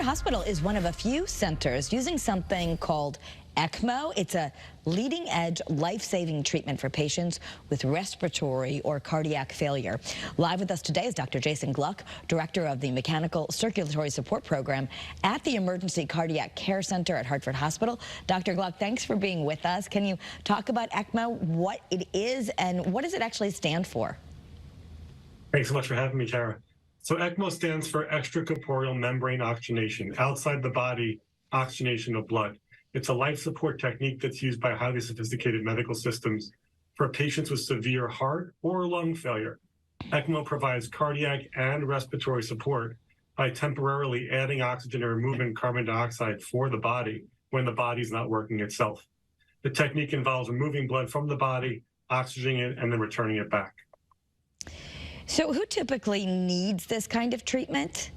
Hospital is one of a few centers using something called ECMO. It's a leading-edge, life-saving treatment for patients with respiratory or cardiac failure. Live with us today is Dr. Jason Gluck, director of the Mechanical Circulatory Support Program at the Emergency Cardiac Care Center at Hartford Hospital. Dr. Gluck, thanks for being with us. Can you talk about ECMO, what it is, and what does it actually stand for? Thanks so much for having me, Kara. So ECMO stands for extracorporeal membrane oxygenation, outside the body oxygenation of blood. It's a life support technique that's used by highly sophisticated medical systems for patients with severe heart or lung failure. ECMO provides cardiac and respiratory support by temporarily adding oxygen and removing carbon dioxide for the body when the body's not working itself. The technique involves removing blood from the body, oxygenating it, and then returning it back. So who typically needs this kind of treatment?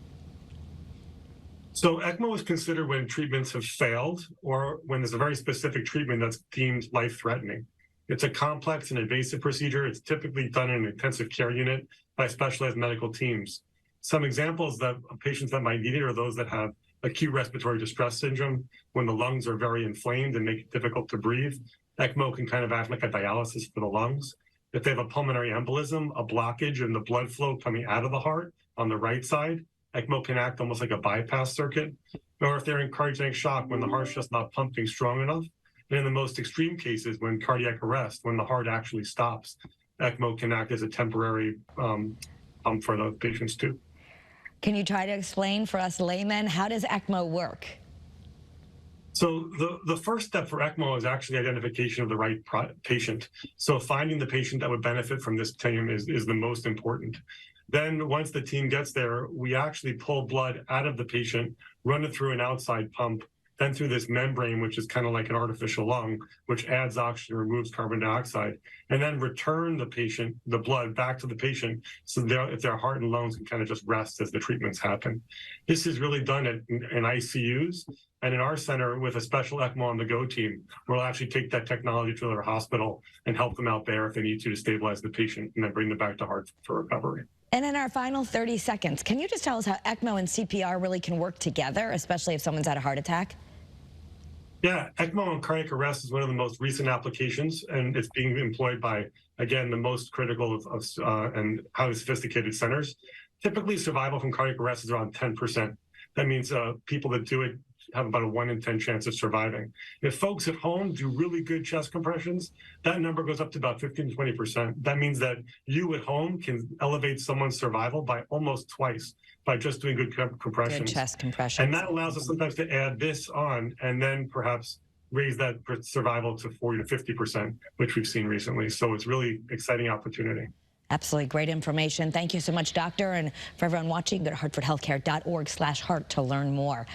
So ECMO is considered when treatments have failed or when there's a very specific treatment that's deemed life-threatening. It's a complex and invasive procedure. It's typically done in an intensive care unit by specialized medical teams. Some examples of patients that might need it are those that have acute respiratory distress syndrome, when the lungs are very inflamed and make it difficult to breathe. ECMO can kind of act like a dialysis for the lungs. If they have a pulmonary embolism, a blockage in the blood flow coming out of the heart on the right side, ECMO can act almost like a bypass circuit. Or if they're in cardiac shock, when the heart's just not pumping strong enough. And in the most extreme cases, when cardiac arrest, when the heart actually stops, ECMO can act as a temporary pump for those patients too. Can you try to explain for us laymen, how does ECMO work? So the first step for ECMO is actually identification of the right patient. So finding the patient that would benefit from this team is the most important. Then once the team gets there, we actually pull blood out of the patient, run it through an outside pump, then through this membrane, which is kind of like an artificial lung, which adds oxygen, removes carbon dioxide, and then return the blood back to the patient so if their heart and lungs can kind of just rest as the treatments happen. This is really done in ICUs. And in our center, with a special ECMO on the go team, we'll actually take that technology to their hospital and help them out there if they need to stabilize the patient and then bring them back to Hartford for recovery. And in our final 30 seconds, can you just tell us how ECMO and CPR really can work together, especially if someone's had a heart attack? Yeah, ECMO and cardiac arrest is one of the most recent applications, and it's being employed by, again, the most critical and highly sophisticated centers. Typically, survival from cardiac arrest is around 10%. That means people that do it have about a 1 in 10 chance of surviving. If folks at home do really good chest compressions, that number goes up to about 15 to 20%. That means that you at home can elevate someone's survival by almost twice by just doing good compressions. Good chest compressions. And that allows us sometimes to add this on and then perhaps raise that survival to 40 to 50%, which we've seen recently. So it's really exciting opportunity. Absolutely great information. Thank you so much, doctor. And for everyone watching, go to hartfordhealthcare.org/heart to learn more.